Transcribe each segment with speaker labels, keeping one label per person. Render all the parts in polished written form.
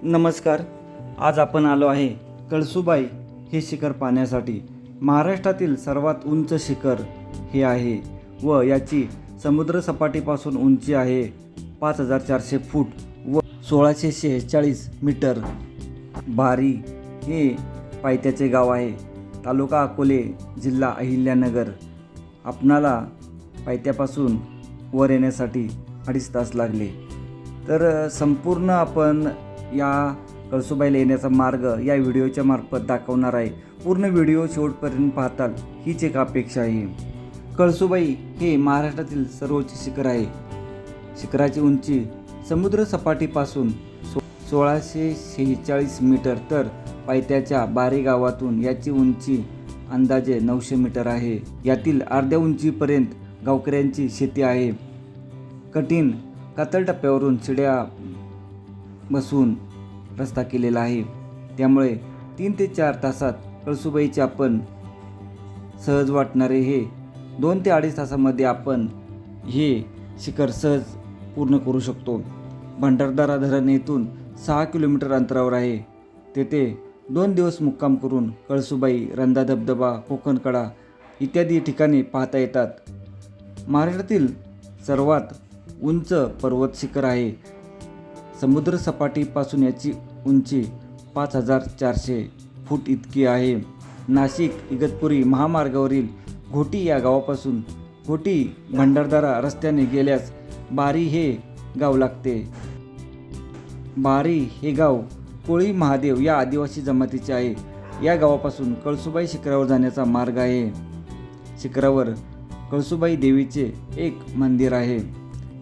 Speaker 1: नमस्कार. आज आपण आलो आहे कळसूबाई हे शिखर पाहण्यासाठी. महाराष्ट्रातील सर्वात उंच शिखर हे आहे व याची समुद्रसपाटीपासून उंची आहे 5400 फूट व 1646 मीटर. बारी हे पायथ्याचे गाव आहे. तालुका अकोले, जिल्हा अहिल्यानगर. आपणाला पायथ्यापासून वर येण्यासाठी 2.5 तास लागले. तर संपूर्ण आपण या कळसूबाईला येण्याचा मार्ग या व्हिडिओच्या मार्फत दाखवणार आहे. पूर्ण व्हिडिओ शेवटपर्यंत पाहताल हीच एक अपेक्षा आहे. कळसूबाई हे महाराष्ट्रातील सर्वोच्च शिखर आहे. शिखराची उंची समुद्रसपाटीपासून 1646 मीटर तर पायथ्याच्या बारी गावातून याची उंची अंदाजे 900 मीटर आहे. यातील अर्ध्या उंचीपर्यंत गावकऱ्यांची शेती आहे. कठीण कातळ टप्प्यावरून शिड्या बसून रस्ता केलेला आहे. त्यामुळे 3 ते 4 तासात कळसूबाईचे आपण सहज वाटणारे हे 2 ते 2.5 तासामध्ये आपण हे शिखर सहज पूर्ण करू शकतो. भंडारदरा धरण येथून 6 किलोमीटर अंतरावर आहे. तेथे 2 दिवस मुक्काम करून कळसूबाई, रंधा धबधबा, कोकणकडा इत्यादी ठिकाणे पाहता येतात. महाराष्ट्रातील सर्वात उंच पर्वत शिखर आहे. समुद्रसपाटीपासून याची उंची 5400 फूट इतकी आहे. नाशिक इगतपुरी महामार्गावरील घोटी या गावापासून घोटी भंडारदरा रस्त्याने गेल्यास बारी हे गाव लागते. बारी हे गाव कोळी महादेव या आदिवासी जमातीचे आहे. या गावापासून कळसूबाई शिखरावर जाण्याचा मार्ग आहे. शिखरावर कळसूबाई देवीचे एक मंदिर आहे.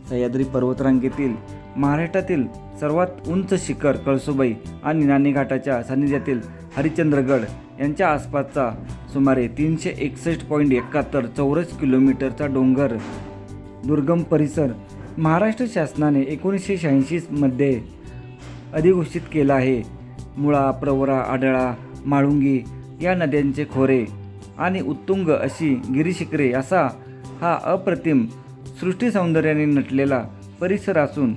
Speaker 1: सह्याद्री पर्वतरांगेतील महाराष्ट्रातील सर्वात उंच शिखर कळसूबाई आणि नाणेघाटाच्या सानिध्यातील हरिश्चंद्रगड यांच्या आसपासचा सुमारे 361.71 चौरस किलोमीटरचा डोंगर दुर्गम परिसर महाराष्ट्र शासनाने 1986 मध्ये अधिघोषित केला आहे. मुळा, प्रवरा, आडळा, माळुंगी या नद्यांचे खोरे आणि उत्तुंग अशी गिरीशिखरे असा हा अप्रतिम सृष्टी सौंदर्याने नटलेला परिसर असून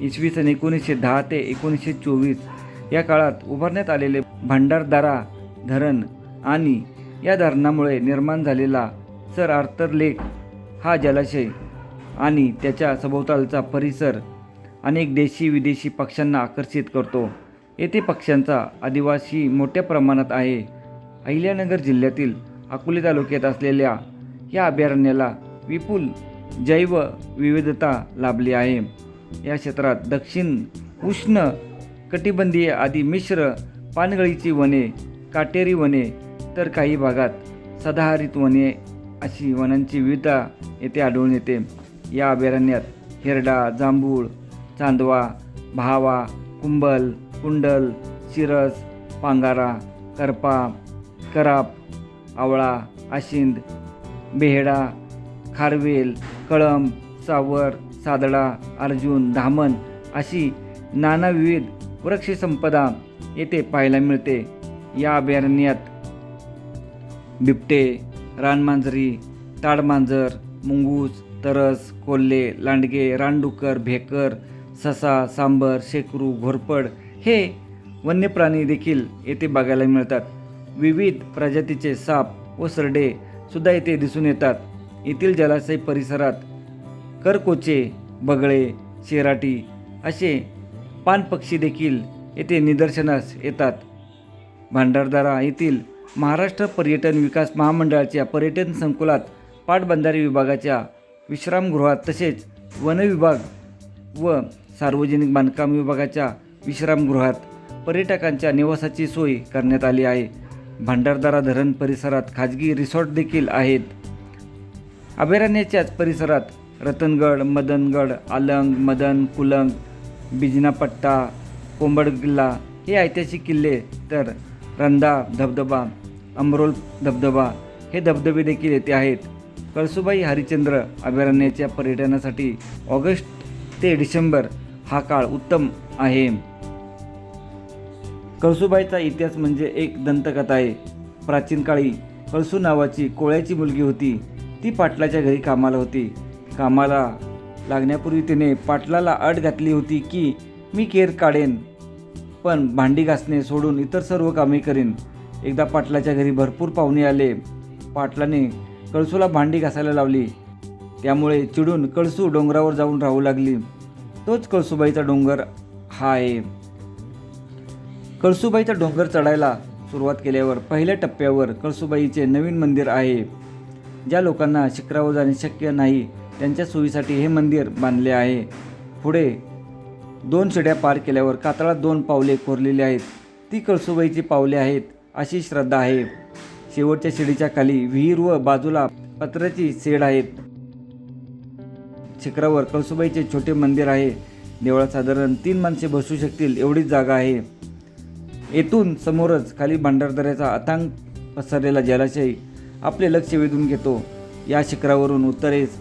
Speaker 1: इसवी सन 1910 ते 1924 या काळात उभारण्यात आलेले भंडारदरा धरण आणि या धरणामुळे निर्माण झालेला सर आर्थर लेक हा जलाशय आणि त्याच्या सभोवतालचा परिसर अनेक देशी विदेशी पक्ष्यांना आकर्षित करतो. येथे पक्ष्यांचा आदिवासी मोठ्या प्रमाणात आहे. अहिल्यानगर जिल्ह्यातील अकोले तालुक्यात असलेल्या या अभयारण्याला विपुल जैव विविधता लाभली आहे. या क्षेत्रात दक्षिण उष्ण कटिबंधीय आदी मिश्र पानगळीची वने, काटेरी वने तर काही भागात सदाहरित वने अशी वनांची विविधता येथे आढळून येते. या अभयारण्यात हिरडा, जांभूळ, चांदवा, भावा, कुंबल, कुंडल, शिरस, पांगारा, करपा, कराप, आवळा, आशिंद, बेहडा, खारवेल, कळंब, सावर, सादडा, अर्जुन, धामण अशी नाना विविध वृक्षसंपदा येथे पाहायला मिळते. या अभयारण्यात बिबटे, रानमांजरी, ताडमांजर, मुंगूस, तरस, कोल्हे, लांडगे, रानडुक्कर, भेकर, ससा, सांबर, शेकरू, घोरपड हे वन्य प्राणी देखील येथे बघायला मिळतात. विविध प्रजातीचे साप व सरडे सुद्धा येथे दिसून येतात. येथील जलाशय परिसरात करकोचे, बगळे, शेराटी असे पाणपक्षी देखील येथे निदर्शनास येतात. भंडारदरा येथील महाराष्ट्र पर्यटन विकास महामंडळाच्या पर्यटन संकुलात, पाटबंधारे विभागाच्या विश्रामगृहात तसेच वन विभाग व सार्वजनिक बांधकाम विभागाच्या विश्रामगृहात पर्यटकांच्या निवासाची सोय करण्यात आली आहे. भंडारदरा धरण परिसरात खाजगी रिसॉर्ट देखील आहेत. अभयारण्याच्याच परिसरात रतनगड, मदनगड, आलंग, मदन, कुलंग, बिजनापट्टा, कोंबडकिल्ला हे ऐतिहासिक किल्ले तर रंधा धबधबा, अमरोल धबधबा हे धबधबे देखील येथे आहेत. कळसूबाई हरिश्चंद्र अभयारण्याच्या पर्यटनासाठी ऑगस्ट ते डिसेंबर हा काळ उत्तम आहे. कळसूबाईचा इतिहास म्हणजे एक दंतकथा आहे. प्राचीन काळी कळसू नावाची कोळ्याची मुलगी होती. ती पाटलाच्या घरी कामाला होती. कामाला लागण्यापूर्वी तिने पाटलाला अट घातली होती की मी केर काढेन पण भांडी घासणे सोडून इतर सर्व कामे करीन. एकदा पाटलाच्या घरी भरपूर पाहुणे आले. पाटलाने कळसूला भांडी घासायला लावली. त्यामुळे चिडून कळसू डोंगरावर जाऊन राहू लागली. तोच कळसूबाईचा डोंगर हा आहे. कळसूबाईचा डोंगर चढायला सुरुवात केल्यावर पहिल्या टप्प्यावर कळसूबाईचे नवीन मंदिर आहे. ज्या लोकांना शिखरावर जाणे शक्य नाही त्यांच्या सोयीसाठी हे मंदिर बांधले आहे. पुढे 2 शिड्या पार केल्यावर कातळात 2 पावले कोरलेली आहेत. ती कळसूबाईची पावले आहेत अशी श्रद्धा आहे. शेवटच्या शिडीच्या खाली विहीर व बाजूला पत्र्याची शेड आहेत. शिखरावर कळसूबाईचे छोटे मंदिर आहे. देवळात साधारण 3 माणसे बसू शकतील एवढीच जागा आहे. येथून समोरच खाली भंडारदऱ्याचा अथांग पसरलेला जलाशय आपले लक्ष वेधून घेतो. या शिखरावरून उत्तरेस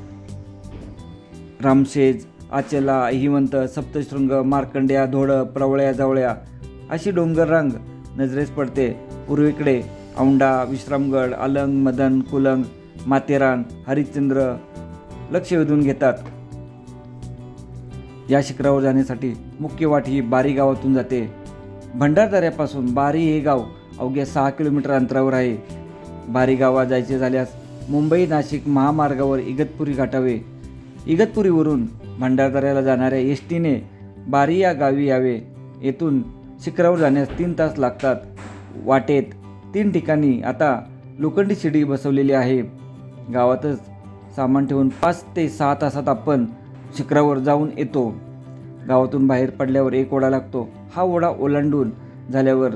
Speaker 1: रामशेज, आचला, हिमंत, सप्तशृंग, मार्कंड्या, धोडप, प्रवळ्या, जवळ्या अशी डोंगररांग नजरेस पडते. पूर्वेकडे औंढा, विश्रामगड, अलंग, मदन, कुलंग, माथेरान, हरिश्चंद्र लक्ष वेधून घेतात. या शिखरावर जाण्यासाठी मुख्य वाट ही बारी गावातून जाते. भंडारदऱ्यापासून बारी हे गाव अवघ्या 6 किलोमीटर अंतरावर आहे. बारी गावात जायचे झाल्यास मुंबई नाशिक महामार्गावर इगतपुरी गाठावे. इगतपुरीवरून भंडारदऱ्याला जाणाऱ्या एसटीने बारी या गावी यावे. येथून शिखरावर जाण्यास 3 तास लागतात. वाटेत 3 ठिकाणी आता लोखंडी शिडी बसवलेली आहे. गावातच सामान ठेवून 5 ते 6 तासात आपण शिखरावर जाऊन येतो. गावातून बाहेर पडल्यावर एक ओढा लागतो. हा ओढा ओलांडून झाल्यावर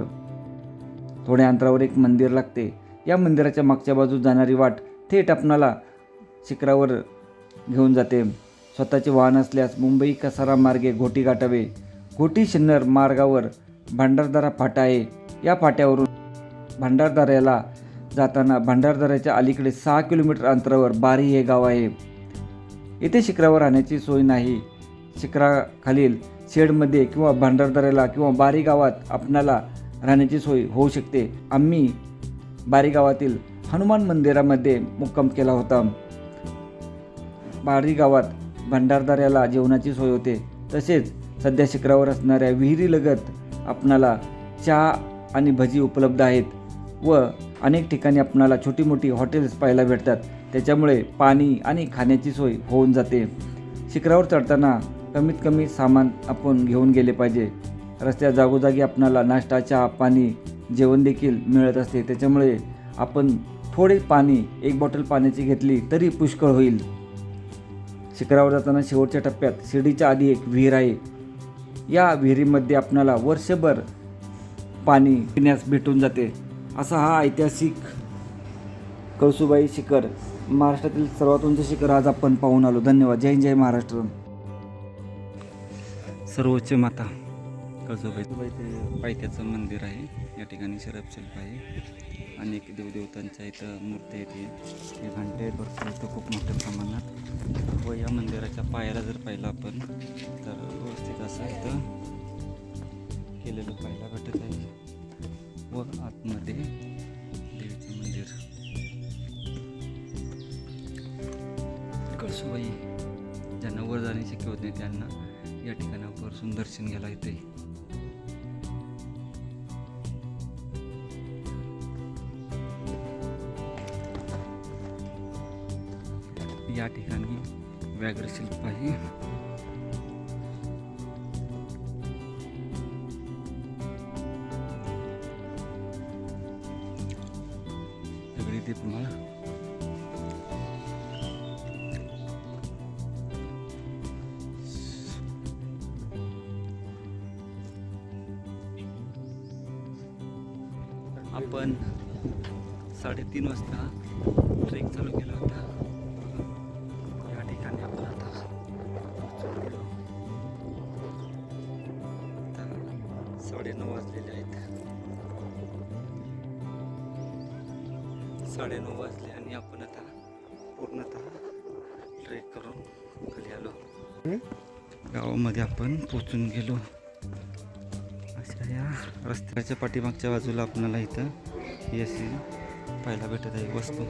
Speaker 1: थोड्या अंतरावर एक मंदिर लागते. या मंदिराच्या मागच्या बाजूस जाणारी वाट थेट आपणाला शिखरावर घेऊन जाते. स्वतःचे वाहन असल्यास मुंबई कसारा मार्गे घोटी गाठावे. घोटी शिन्नर मार्गावर भंडारदरा फाटा आहे. या फाट्यावरून भंडारदऱ्याला जाताना भंडारदऱ्याच्या अलीकडे 6 किलोमीटर अंतरावर बारी हे गाव आहे. येथे शिखरावर राहण्याची सोय नाही. शिखराखालील शेडमध्ये किंवा भंडारदऱ्याला किंवा बारी गावात आपणाला राहण्याची सोय होऊ शकते. आम्ही बारी गावातील हनुमान मंदिरामध्ये मुक्काम केला होता. बारी गावात भंडारदऱ्याला जेवणाची सोय होते. तसेच सध्या शिखरावर असणाऱ्या विहिरीलगत आपणाला चहा आणि भजी उपलब्ध आहेत व अनेक ठिकाणी आपणाला छोटी मोठी हॉटेल्स पाहायला भेटतात. त्याच्यामुळे पाणी आणि खाण्याची सोय होऊन जाते. शिखरावर चढताना कमीत कमी सामान आपण घेऊन गेले पाहिजे. रस्त्यात जागोजागी आपणाला नाश्ता, चहा, पाणी, जेवण देखील मिळत असते. त्याच्यामुळे आपण थोडे पाणी 1 बॉटल पाण्याची घेतली तरी पुष्कळ होईल. शिखरावर जाताना शेवटच्या टप्प्यात शिडीच्या आधी एक विहीर आहे. या विहिरीमध्ये आपणाला वर्षभर पाणी पिण्यास भेटून जाते. असा हा ऐतिहासिक कळसूबाई शिखर, महाराष्ट्रातील सर्वात उंच शिखर आज आपण पाहून आलो. धन्यवाद. जय हिंद, जय महाराष्ट्र. सर्वोच्च माता कळसूबाई ते पायथ्याचं मंदिर आहे. या ठिकाणी शरबशिल्प आहे. अनेक देवदेवतांच्या इथं मूर्ती येते. हे घंटे आहेत भरपूर इथं खूप मोठ्या प्रमाणात. व या मंदिराच्या पायाला जर पाहिलं आपण तर व्यवस्थित असं इथं केलेलं पाहायला भेटत आहे. व आतमध्ये देवीचं मंदिर. कळसूबाई ज्यांना वर जाणे शक्य होत नाही त्यांना या ठिकाणापासून दर्शन घ्यायला येते. या ठिकाणी व्याघ्रशिल्प आहे. दगडी दीपमाळ. आपण 3:30 वाजता ट्रेक चालू केला होता. या ठिकाणी आपण आता 9:30 वाजलेले आहेत. 9:30 वाजले आणि आपण आता पूर्णतः ट्रेक करून खाली आलो. गावामध्ये आपण पोचून गेलो. अशा या रस्त्याच्या पाठीमागच्या बाजूला आपल्याला इथं ही अशी पाहायला भेटत आहे वस्तू.